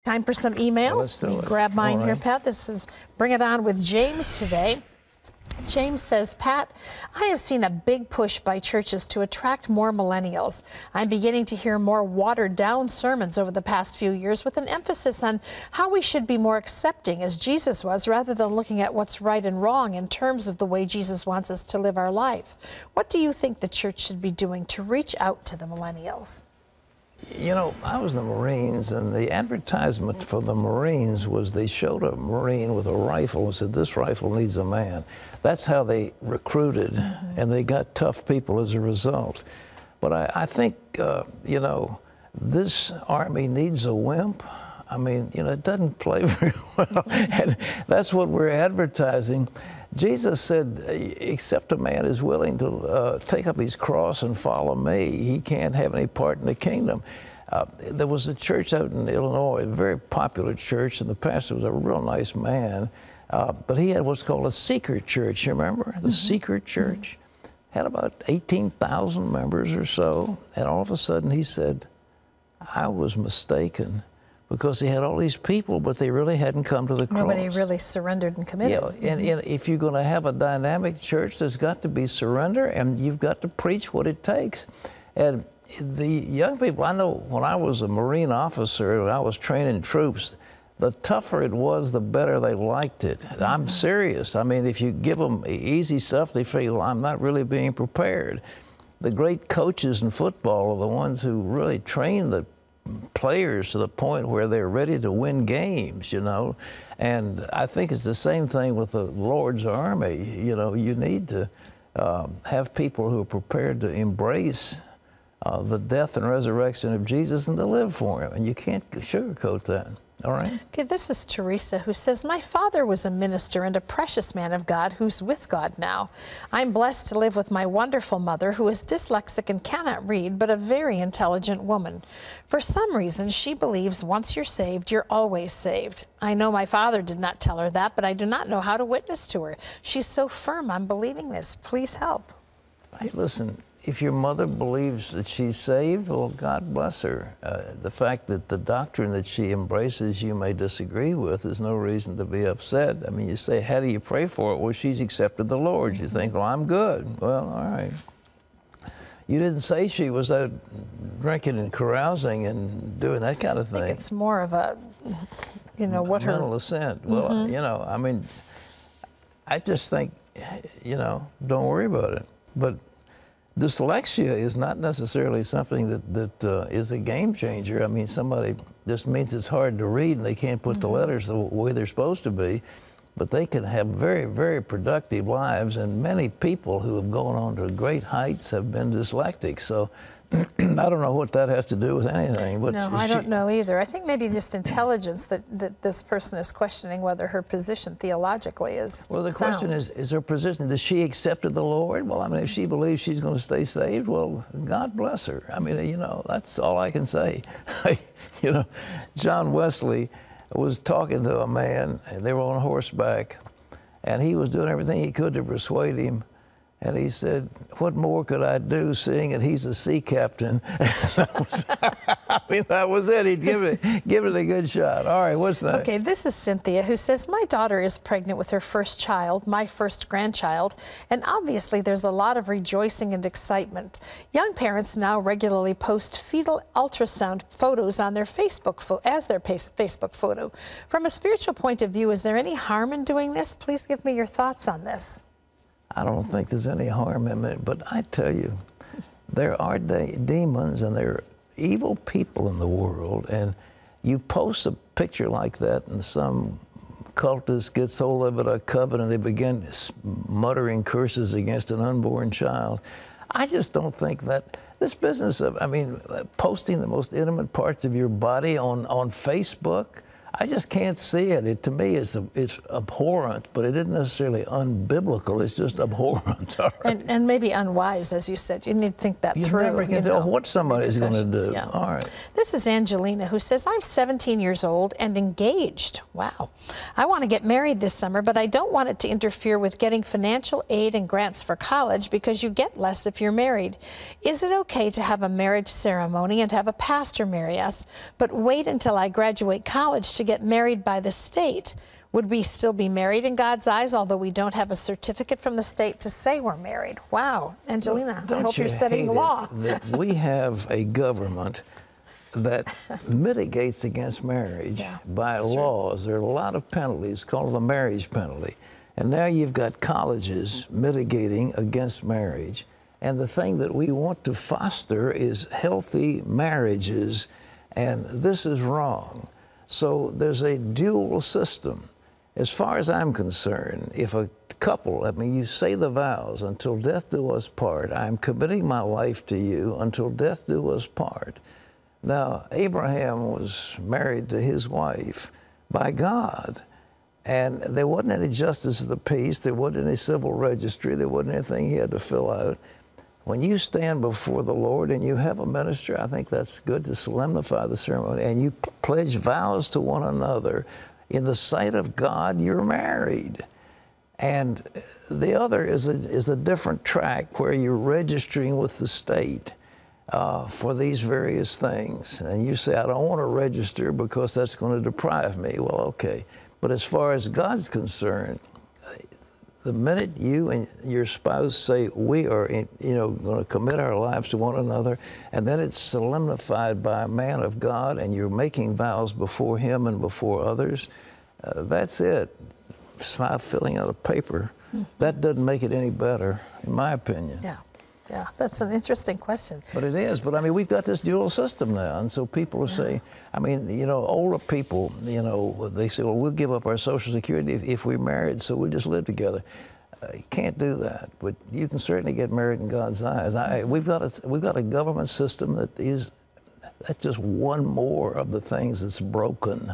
Time for some email. Well, let's do it. Grab mine All here, right. Pat. This is Bring It On with James today. James says, Pat, I have seen a big push by churches to attract more millennials. I'm beginning to hear more watered-down sermons over the past few years with an emphasis on how we should be more accepting as Jesus was, rather than looking at what's right and wrong in terms of the way Jesus wants us to live our life. What do you think the church should be doing to reach out to the millennials? You know, I was in the Marines, and the advertisement for the Marines was they showed a Marine with a rifle and said, this rifle needs a man. That's how they recruited, and they got tough people as a result. But I think, you know, this Army needs a wimp. I mean, you know, it doesn't play very well, and that's what we're advertising. Jesus said, except a man is willing to take up his cross and follow me, he can't have any part in the kingdom. There was a church out in Illinois, a very popular church, and the pastor was a real nice man, but he had what's called a seeker church, you remember? The seeker church had about 18,000 members or so, and all of a sudden he said, I was mistaken. Because he had all these people, but they really hadn't come to the cross. Nobody really surrendered and committed. Yeah, and if you're going to have a dynamic church, there's got to be surrender, and you've got to preach what it takes. And the young people, I know when I was a Marine officer, when I was training troops, the tougher it was, the better they liked it. I'm serious. I mean, if you give them easy stuff, they feel, well, I'm not really being prepared. The great coaches in football are the ones who really train the players to the point where they're ready to win games, you know. And I think it's the same thing with the Lord's army. You know, you need to have people who are prepared to embrace the death and resurrection of Jesus and to live for him. And you can't sugarcoat that. All right. Okay, this is Teresa, who says, my father was a minister and a precious man of God who's with God now. I'm blessed to live with my wonderful mother, who is dyslexic and cannot read, but a very intelligent woman. For some reason, she believes once you're saved, you're always saved. I know my father did not tell her that, but I do not know how to witness to her. She's so firm on believing this. Please help. Hey, listen. If your mother believes that she's saved, well, God bless her. The fact that the doctrine that she embraces you may disagree with is no reason to be upset. I mean, you say, how do you pray for it? Well, she's accepted the Lord. You think, well, I'm good. Well, all right. You didn't say she was out drinking and carousing and doing that kind of thing. I think it's more of a, you know, what her... mental assent. Well, you know, I mean, I just think, you know, don't worry about it. But dyslexia is not necessarily something that is a game changer. I mean, somebody just means it's hard to read and they can't put the letters the way they're supposed to be, but they can have very, very productive lives, and many people who have gone on to great heights have been dyslexic. So I don't know what that has to do with anything. But no, I don't know either. I think maybe just intelligence that this person is questioning whether her position theologically is Well, the sound. question is her position, does she accept the Lord? Well, I mean, if she believes she's going to stay saved, well, God bless her. I mean, you know, that's all I can say. You know, John Wesley was talking to a man, and they were on horseback, and he was doing everything he could to persuade him. And he said, what more could I do, seeing that he's a sea captain? I mean, that was it. He'd give it a good shot. All right, what's that? Okay, this is Cynthia, who says, my daughter is pregnant with her first child, my first grandchild, and obviously there's a lot of rejoicing and excitement. Young parents now regularly post fetal ultrasound photos on their Facebook photo. From a spiritual point of view, is there any harm in doing this? Please give me your thoughts on this. I don't think there's any harm in it, but I tell you, there are demons and there are evil people in the world, and you post a picture like that and some cultist gets hold of it, a coven, and they begin muttering curses against an unborn child. I just don't think that this business of, I mean, posting the most intimate parts of your body on Facebook, I just can't see it. To me, it's abhorrent, but it isn't necessarily unbiblical. It's just abhorrent. All right? And maybe unwise, as you said. You need to think that you through. Never can tell what somebody's going to do. Yeah. All right. This is Angelina, who says, I'm 17 years old and engaged. Wow. I want to get married this summer, but I don't want it to interfere with getting financial aid and grants for college because you get less if you're married. Is it okay to have a marriage ceremony and have a pastor marry us, but wait until I graduate college to get married by the state? Would we still be married in God's eyes, although we don't have a certificate from the state to say we're married? Wow. Angelina, I hope you're studying law. That we have a government that mitigates against marriage by laws. There are a lot of penalties called the marriage penalty. And now you've got colleges mitigating against marriage. And the thing that we want to foster is healthy marriages, and this is wrong. So there's a dual system. As far as I'm concerned, if a couple, I mean, you say the vows, until death do us part, I'm committing my life to you until death do us part. Now, Abraham was married to his wife by God, and there wasn't any justice of the peace, there wasn't any civil registry, there wasn't anything he had to fill out. When you stand before the Lord and you have a minister, I think that's good to solemnify the ceremony, and you pledge vows to one another. In the sight of God, you're married. And the other is a different track where you're registering with the state for these various things. And you say, I don't want to register because that's going to deprive me. Well, okay. But as far as God's concerned, the minute you and your spouse say we are, going to commit our lives to one another, and then it's solemnified by a man of God, and you're making vows before him and before others, that's it. It's not filling out a paper. That doesn't make it any better, in my opinion. Yeah, that's an interesting question. But it is. But I mean, we've got this dual system now, and so people are saying, I mean, older people, they say, well, we'll give up our Social Security if we're married, so we'll just live together. You can't do that, but you can certainly get married in God's eyes. We've got a government system that's just one more of the things that's broken.